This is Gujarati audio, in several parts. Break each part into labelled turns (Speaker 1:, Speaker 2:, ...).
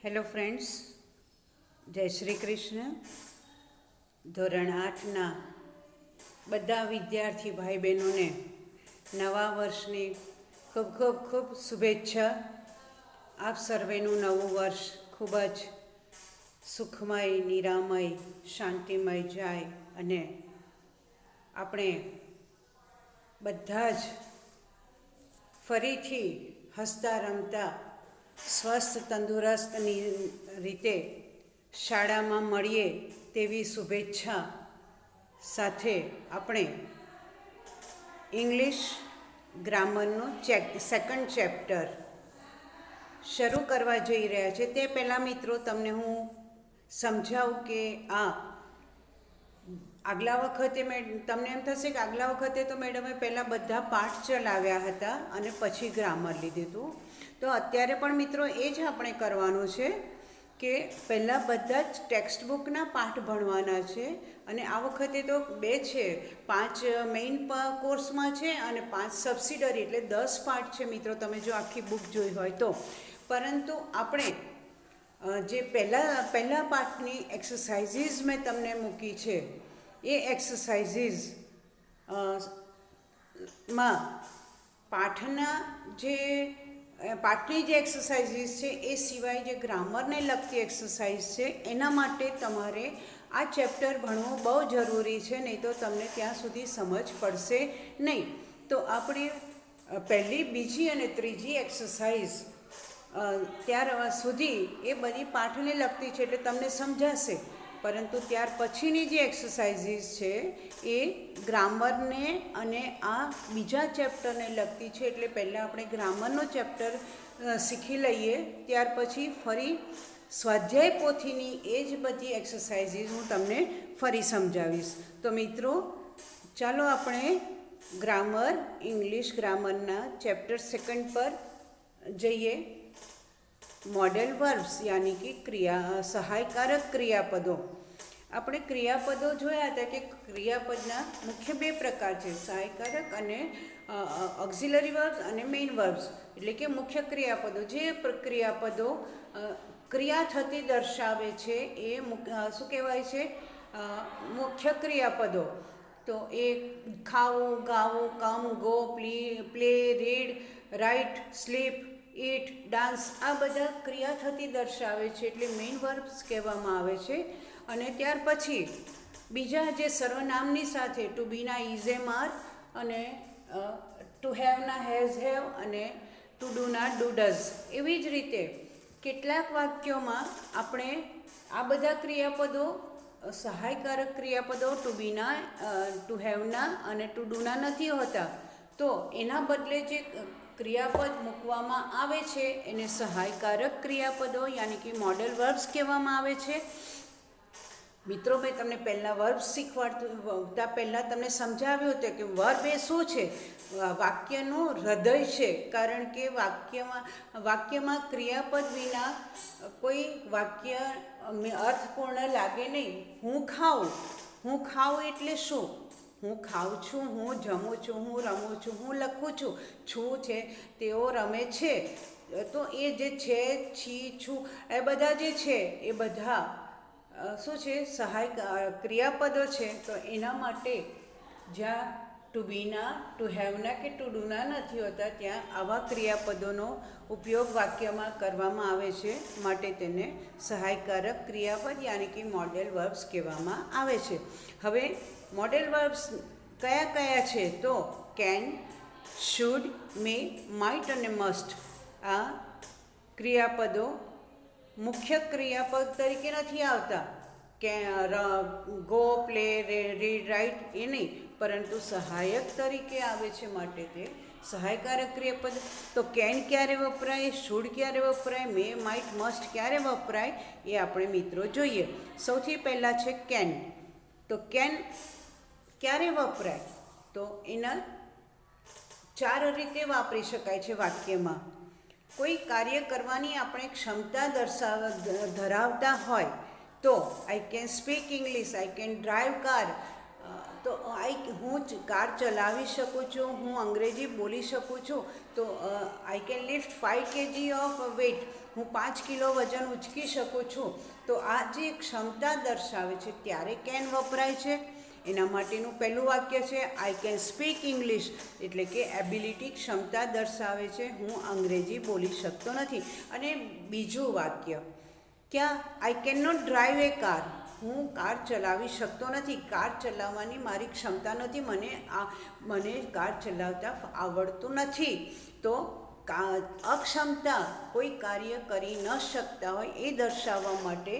Speaker 1: હેલો ફ્રેન્ડ્સ, જય શ્રી કૃષ્ણ. ધોરણ 8ના બધા વિદ્યાર્થી ભાઈ બહેનોને નવા વર્ષની ખૂબ ખૂબ ખૂબ શુભેચ્છા. આપ સર્વેનું નવું વર્ષ ખૂબ જ સુખમય, નિરામય, શાંતિમય જાય અને આપણે બધા જ ફરીથી હસતા રમતા સ્વસ્થ તંદુરસ્તની રીતે શાળામાં મળીએ તેવી શુભેચ્છા સાથે આપણે ઇંગ્લિશ ગ્રામરનું સેકન્ડ ચેપ્ટર શરૂ કરવા જઈ રહ્યા છે. તે પહેલાં મિત્રો તમને હું સમજાવું કે આગલા વખતે તમને એમ થશે કે આગલા વખતે તો મેડમે પહેલાં બધા પાઠ ચલાવ્યા હતા અને પછી ગ્રામર લીધું હતું. તો અત્યારે પણ મિત્રો એ જ આપણે કરવાનું છે કે પહેલાં બધા જ ટેક્સ્ટ બુકના પાઠ ભણવાના છે. અને આ વખતે તો 2 છે, 5 મેઇન કોર્સમાં છે અને 5 સબસિડરી, એટલે 10 પાઠ છે મિત્રો, તમે જો આખી બુક જોઈ હોય તો. પરંતુ આપણે જે પહેલા પાઠની એક્સરસાઇઝીસ મેં તમને મૂકી છે, એ એક્સરસાઇઝીસ માં પાઠની જે એક્સરસાઇઝીસ છે એ સિવાય જે ગ્રામરને લગતી એક્સરસાઇઝ છે એના માટે તમારે આ ચેપ્ટર ભણવું બહુ જરૂરી છે, નહીં તો તમને ત્યાં સુધી સમજ પડશે નહીં. તો આપણે પહેલી, બીજી અને ત્રીજી એક્સરસાઇઝ ત્યાર સુધી એ બધી પાઠને લગતી છે એટલે તમને સમજાશે. પરંતુ ત્યાર પછીની જે એક્સરસાઇઝીસ છે એ ગ્રામરને અને આ બીજા ચેપ્ટરને લગતી છે. એટલે પહેલાં આપણે ગ્રામરનો ચેપ્ટર શીખી લઈએ, ત્યાર પછી ફરી સ્વાધ્યાય પોથીની એ જ બધી એક્સરસાઇઝીસ હું તમને ફરી સમજાવીશ. તો મિત્રો, ચાલો આપણે ગ્રામર, ઇંગ્લિશ ગ્રામરના ચેપ્ટર સેકન્ડ પર જઈએ. મોડેલ વર્બ્સ યાની કે સહાયકારક ક્રિયાપદો. આપણે ક્રિયાપદો જોયા હતા કે ક્રિયાપદના મુખ્ય 2 પ્રકાર છે, સહાયકારક અને ઓક્ઝિલરી વર્બ્સ અને મેઇન વર્બ્સ. એટલે કે મુખ્ય ક્રિયાપદો, જે ક્રિયાપદો ક્રિયા થતી દર્શાવે છે એ શું કહેવાય છે? મુખ્ય ક્રિયાપદો. તો એ ખાવું, ગાવું, come, go, play, read, write, sleep, eat, dance, આ બધા ક્રિયા થતી દર્શાવે છે એટલે મેઇન વર્બ્સ કહેવામાં આવે છે. અને ત્યાર પછી બીજા જે સર્વનામની સાથે ટુ બીના ઇઝ એમ આર અને ટુ હેવના હેઝ હેવ અને ટુ ડુના ડુ ડઝ. એવી જ રીતે કેટલાક વાક્યોમાં આપણે આ બધા ક્રિયાપદો સહાયકારક ક્રિયાપદો ટુ બીના, ટુ હેવના અને ટુ ડુના નથી હોતા, તો એના બદલે જે ક્રિયાપદ મૂકવામાં આવે છે એને સહાયકારક ક્રિયાપદો યાની કે મોડેલ વર્બ્સ કહેવામાં આવે છે. મિત્રો, મેં તમને પહેલાં વર્બ્સ શીખવાડતા પહેલાં તમને સમજાવ્યું હતું કે વર્બ એ શું છે? વાક્યનું હૃદય છે. કારણ કે વાક્યમાં ક્રિયાપદ વિના કોઈ વાક્ય અર્થપૂર્ણ લાગે નહીં. હું ખાઉં એટલે શું? હું ખાઉં છું, હું જમું છું, હું રમું છું, હું લખું છું છે, તેઓ રમે છે. તો એ જે છે, છી, છું, એ બધા જે છે એ બધા શું છે? ક્રિયાપદો છે. તો એના માટે જ્યાં ટુ બીના, ટુ હેવના કે ટુ ડુના નથી હોતા ત્યાં આવા ક્રિયાપદોનો ઉપયોગ વાક્યમાં કરવામાં આવે છે, માટે તેને સહાયકારક ક્રિયાપદ યાની કે મોડેલ વર્બ્સ કહેવામાં આવે છે. હવે મોડેલ વર્બ્સ કયા કયા છે? તો કેન, શુડ, મે, માઇટ અને મસ્ટ. આ ક્રિયાપદો મુખ્ય ક્રિયાપદ તરીકે નથી આવતા, કે go, play, read, write A નહીં, પરંતુ સહાયક તરીકે આવે છે, માટે તે સહાયકારક ક્રિયાપદ. તો કેન ક્યારે વપરાય, શુડ ક્યારે વપરાય, મે, માઇટ, મસ્ટ ક્યારે વપરાય એ આપણે મિત્રો જોઈએ. સૌથી પહેલાં છે કેન. તો કેન ક્યારે વપરાય? તો એના 4 રીતે વાપરી શકાય છે વાક્યમાં. કોઈ કાર્ય કરવાની આપણે ક્ષમતા ધરાવતા હોય તો I can speak English, I can drive car, તો હું કાર ચલાવી શકું છું, હું અંગ્રેજી બોલી શકું છું. તો I can lift 5 kg of weight, હું 5 કિલો વજન ઉચકી શકું છું, તો આ જે ક્ષમતા દર્શાવે છે ત્યારે કેન વપરાય છે. એના માટેનું પહેલું વાક્ય છે આઈ કેન સ્પીક ઇંગ્લિશ, એટલે કે એબિલિટી ક્ષમતા દર્શાવે છે, હું અંગ્રેજી બોલી શકતો નથી. અને બીજું વાક્ય ક્યાં I can not drive a car, હું કાર ચલાવી શકતો નથી, કાર ચલાવવાની મારી ક્ષમતા નથી, મને કાર ચલાવતા આવડતું નથી. તો અક્ષમતા કોઈ કાર્ય કરી ન શકતા હોય એ દર્શાવવા માટે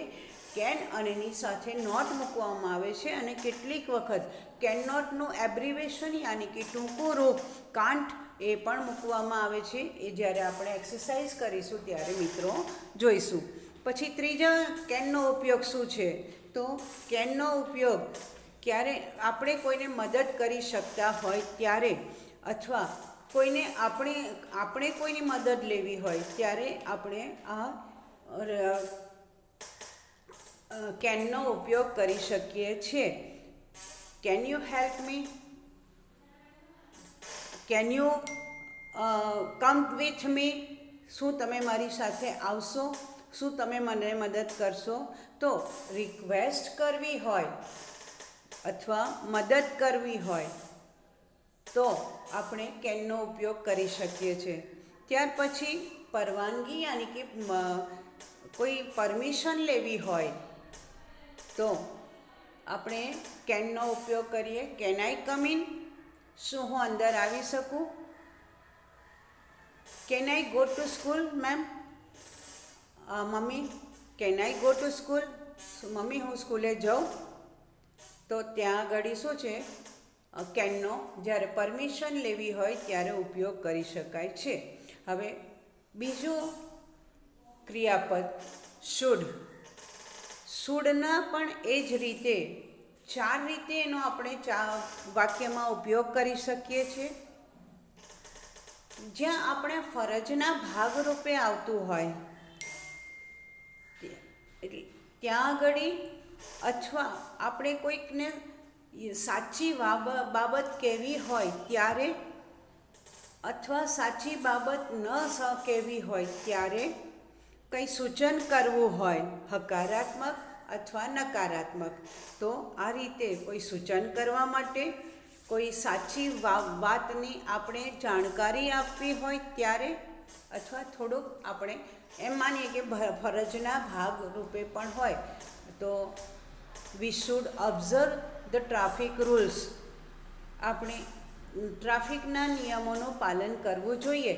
Speaker 1: કેન અને એની સાથે નોટ મૂકવામાં આવે છે. અને કેટલીક વખત કેન નોટનું એબ્રિવેશન યાની કે ટૂંકું રૂપ કાન્ટ એ પણ મૂકવામાં આવે છે. એ જ્યારે આપણે એક્સરસાઇઝ કરીશું ત્યારે મિત્રો જોઈશું. પછી ત્રીજા કેનનો ઉપયોગ શું છે? તો કેનનો ઉપયોગ ક્યારે આપણે કોઈને મદદ કરી શકતા હોય ત્યારે, અથવા આપણે કોઈની મદદ લેવી હોય ત્યારે આપણે આ કેનનો ઉપયોગ કરી શકીએ છીએ. Can you help me? Can you come with me? શું તમે મારી સાથે આવશો? શું તમે મને મદદ કરશો? તો રિક્વેસ્ટ કરવી હોય અથવા મદદ કરવી હોય તો આપણે કેનનો ઉપયોગ કરી શકીએ છીએ. ત્યાર પછી પરવાનગી યાની કે કોઈ પરમિશન લેવી હોય તો આપણે કેનનો ઉપયોગ કરીએ. Can I come in? શું હું અંદર આવી શકું? Can I go to school ma'am? Mummy can I go to school? Mummy હું સ્કૂલે જાઉં? તો ત્યાં આગળ શું છે, કેનનો જ્યારે પરમિશન લેવી હોય ત્યારે ઉપયોગ કરી શકાય છે. હવે બીજું ક્રિયાપદ શુડ. શુડના પણ એ જ રીતે 4 રીતે એનો આપણે વાક્યમાં ઉપયોગ કરી શકીએ છીએ. જ્યાં આપણે ફરજના ભાગરૂપે આવતું હોય એટલે ત્યાં આગળ, અથવા આપણે કોઈકને સાચી બાબત કહેવી હોય ત્યારે, અથવા સાચી બાબત ન કહેવી હોય ત્યારે, કંઈ સૂચન કરવું હોય હકારાત્મક અથવા નકારાત્મક, તો આ રીતે કોઈ સૂચન કરવા માટે, કોઈ સાચી વાતની આપણે જાણકારી આપવી હોય ત્યારે, અથવા થોડુંક આપણે એમ માનીએ કે ફરજના ભાગ રૂપે પણ હોય તો we should observe the traffic rules. આપણે ટ્રાફિકના નિયમોનું પાલન કરવું જોઈએ.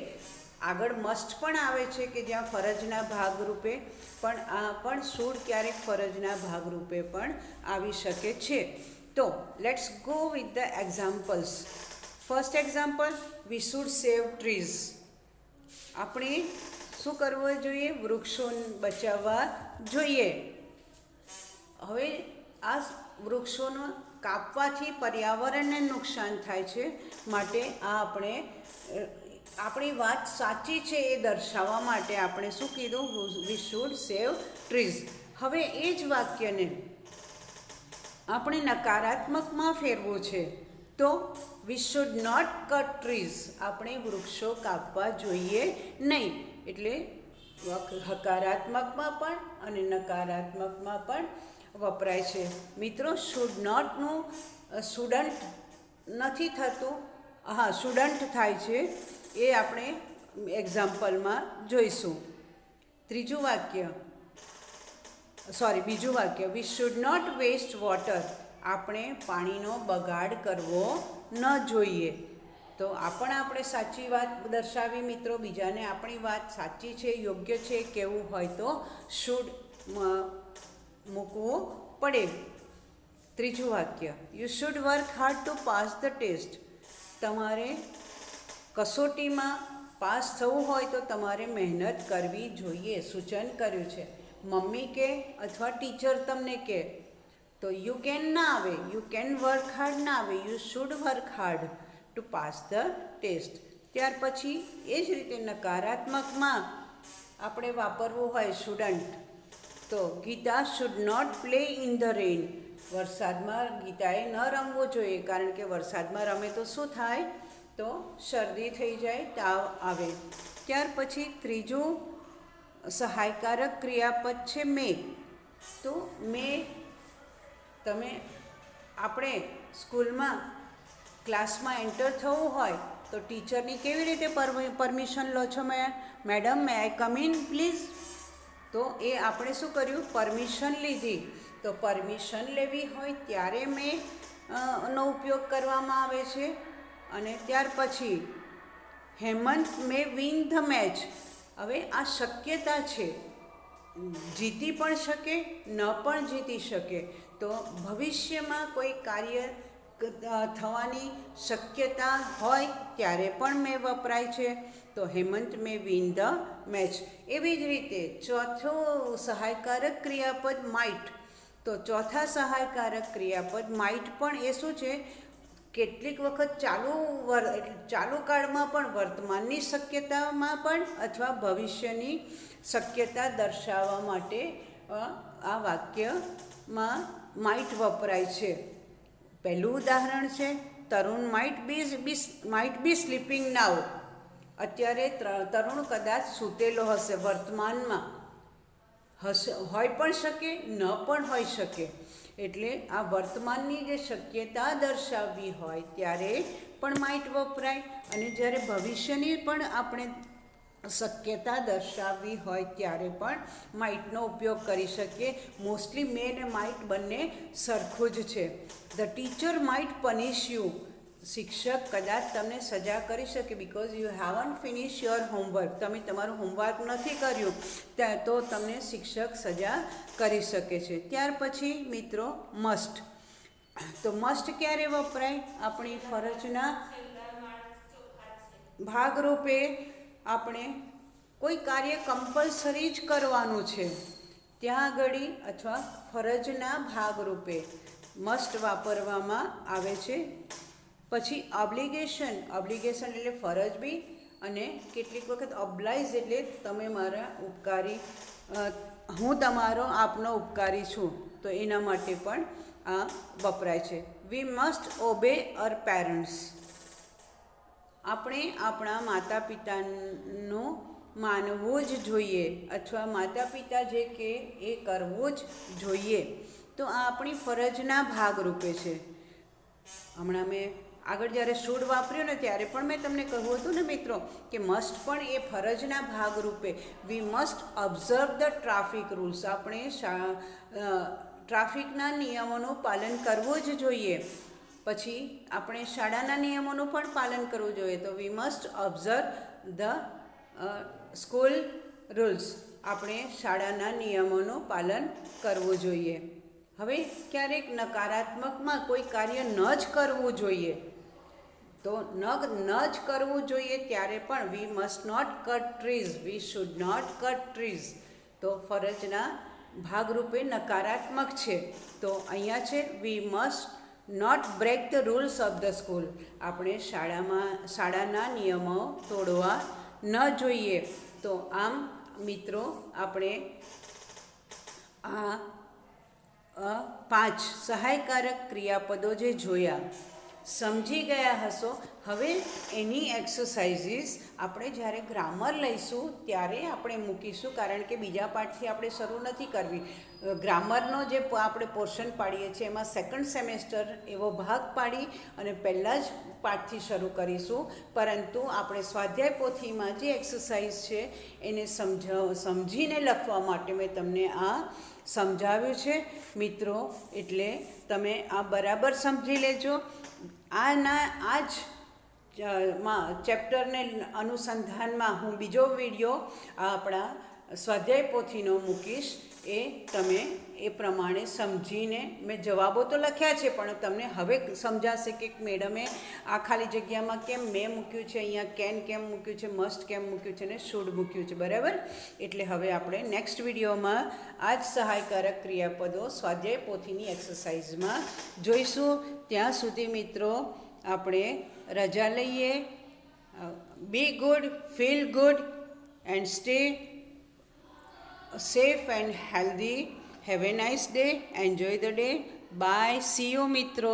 Speaker 1: આગળ મસ્ટ પણ આવે છે કે જ્યાં ફરજના ભાગરૂપે, પણ આ પણ શુડ ક્યારેક ફરજના ભાગરૂપે પણ આવી શકે છે. તો let's go with the examples. First example, V should save trees. આપણે શું કરવું જોઈએ? વૃક્ષો બચાવવા જોઈએ. હવે આ વૃક્ષોનો કાપવાથી પર્યાવરણને નુકસાન થાય છે, માટે આપણી વાત સાચી છે એ દર્શાવવા માટે આપણે શું કીધું? We should save trees. હવે એ જ વાક્યને આપણે નકારાત્મકમાં ફેરવું છે તો we should not cut trees. આપણે વૃક્ષો કાપવા જોઈએ નહીં. એટલે હકારાત્મકમાં પણ અને નકારાત્મકમાં પણ વપરાય છે. મિત્રો, શુડ નોટનું શુડન્ટ નથી થતું, શુડન્ટ થાય છે, એ આપણે એક્ઝામ્પલમાં જોઈશું. બીજું વાક્ય, we should not waste water. આપણે પાણીનો બગાડ કરવો ન જોઈએ. તો આપણે સાચી વાત દર્શાવી મિત્રો, બીજાને આપણી વાત સાચી છે, યોગ્ય છે કેવું હોય તો શુડ મૂકવું પડે. ત્રીજું વાક્ય, you should work hard to pass the test. તમારે કસોટીમાં પાસ થવું હોય તો તમારે મહેનત કરવી જોઈએ. સૂચન કર્યું છે. મમ્મી કે અથવા ટીચર તમને કહે તો યુ કેન ના આવે, યુ કેન વર્ક હાર્ડ ના આવે, you should work hard to pass the test. ત્યાર પછી એ જ રીતે નકારાત્મકમાં આપણે વાપરવું હોય શુડન્ટ, તો Gita should not play in the rain. વરસાદમાં ગીતાએ ન રમવું જોઈએ, કારણ કે વરસાદમાં રમે તો શું થાય? તો શરદી થઈ જાય, તાવ આવે. ત્યાર પછી ત્રીજું સહાયકારક ક્રિયાપદ છે મે. તો મે તમે આપણે સ્કૂલમાં ક્લાસમાં એન્ટર થવું હોય તો ટીચરની કેવી રીતે પરમિશન લો છો madam may I come in please? તો એ આપણે શું કર્યું? પરમિશન લીધી. તો પરમિશન લેવી હોય ત્યારે મેં નો ઉપયોગ કરવામાં આવે છે. અને ત્યાર પછી હેમંત મે વિન ધ મેચ. હવે આ શક્યતા છે, જીતી પણ શકે, ન પણ જીતી શકે. તો ભવિષ્યમાં કોઈ કાર્ય થવાની શક્યતા હોય ત્યારે પણ મેં વપરાય છે. તો હેમંત મે વિન ધ મેચ. એવી જ રીતે ચોથું સહાયકારક ક્રિયાપદ માઇટ. તો ચોથા સહાયકારક ક્રિયાપદ માઇટ પણ એ શું છે? કેટલીક વખત ચાલુ કાળમાં પણ વર્તમાનની શક્યતામાં પણ અથવા ભવિષ્યની શક્યતા દર્શાવવા માટે આ વાક્યમાં માઇટ વપરાય છે. પહેલું ઉદાહરણ છે, તરુણ માઇટ બી સ્લીપિંગ નાઉ. અત્યારે તરુણ કદાચ સૂતેલો હશે, વર્તમાનમાં હોઈ પણ શકે, ન પણ હોઈ શકે. એટલે આ વર્તમાનની જે શક્યતા દર્શાવવી હોય ત્યારે પણ માઇટ વપરાય, અને જ્યારે ભવિષ્યની પણ આપણે શક્યતા દર્શાવવી હોય ત્યારે પણ માઇટનો ઉપયોગ કરી શકીએ. મોસ્ટલી મે અને માઇટ બંને સરખું જ છે. The teacher might પનિશ you. શિક્ષક કદાચ તમને સજા કરી શકે because you haven't finish your homework. તમે તમારું હોમવર્ક નથી કર્યું તો તમને શિક્ષક સજા કરી શકે છે. ત્યાર પછી મિત્રો મસ્ટ. તો મસ્ટ ક્યારે વપરાય? આપણી ફરજના ભાગરૂપે આપણે કોઈ કાર્ય કમ્પલસરી જ કરવાનું છે ત્યાં આગળ, અથવા ફરજના ભાગરૂપે મસ્ટ વાપરવામાં આવે છે. પછી ઓબ્લિગેશન. ઓબ્લિગેશન એટલે ફરજ બી, અને કેટલીક વખત ઓબ્લાઇઝ એટલે તમે મારા ઉપકારી, હું તમારો આપનો ઉપકારી છું. તો એના માટે પણ આ વપરાય છે. We must obey our parents. આપણે આપણા માતા પિતાનું માનવું જ જોઈએ, અથવા માતા પિતા જે કે એ કરવું જ જોઈએ. તો આ આપણી ફરજના ભાગરૂપે છે. હમણાં મેં આગળ જ્યારે શુડ વાપર્યું ને ત્યારે પણ મેં તમને કહ્યું હતું ને મિત્રો કે મસ્ટ પણ એ ફરજના ભાગરૂપે. We must observe the traffic rules. આપણે ટ્રાફિકના નિયમોનું પાલન કરવું જ જોઈએ. પછી આપણે શાળાના નિયમોનું પણ પાલન કરવું જોઈએ. તો we must observe the school rules. આપણે શાળાના નિયમોનું પાલન કરવું જોઈએ. હવે ક્યારેક નકારાત્મકમાં કોઈ કાર્ય ન જ કરવું જોઈએ, તો ન જ કરવું જોઈએ ત્યારે પણ we must not cut trees. We should not cut trees. તો ફરજના ભાગરૂપે નકારાત્મક છે. તો અહીંયા છે we must not break the rules of the school. આપણે શાળાના નિયમો તોડવા ન જોઈએ. તો આમ મિત્રો આપણે આ 5 સહાયકારક ક્રિયાપદો જે જોયા, સમજી ગયા હશો. હવે એની એક્સરસાઇઝીસ આપણે જ્યારે ગ્રામર લઈશું ત્યારે આપણે મૂકીશું, કારણ કે બીજા પાઠથી આપણે શરૂ નથી કરવી. ગ્રામરનો જે આપણે પોર્શન પાડીએ છીએ એમાં સેકન્ડ સેમેસ્ટર એવો ભાગ પાડી અને પહેલાં જ પાઠથી શરૂ કરીશું. પરંતુ આપણે સ્વાધ્યાય પોથીમાં જે એક્સરસાઇઝ છે એને સમજીને લખવા માટે મેં તમને આ સમજાવ્યું છે મિત્રો. એટલે તમે આ બરાબર સમજી લેજો. આ જ ચેપ્ટરને અનુસંધાનમાં હું બીજો વિડીયો આપણા સ્વાધ્યાય પોથીનો મૂકીશ. એ તમે એ પ્રમાણે સમજીને, મેં જવાબો તો લખ્યા છે પણ તમને હવે સમજાશે કે મેડમે આ ખાલી જગ્યામાં કેમ મેં મૂક્યું છે, અહીંયા કેમ મૂક્યું છે, મસ્ટ કેમ મૂક્યું છે ને શુડ મૂક્યું છે. બરાબર? એટલે હવે આપણે નેક્સ્ટ વિડીયોમાં આ જ સહાયકારક ક્રિયાપદો સ્વાધ્યાય પોથીની એક્સરસાઇઝમાં જોઈશું. ત્યાં સુધી મિત્રો આપણે રજા લઈએ. બી good, feel good and stay safe and healthy. Have a nice day. Enjoy the day. Bye. See you મિત્રો.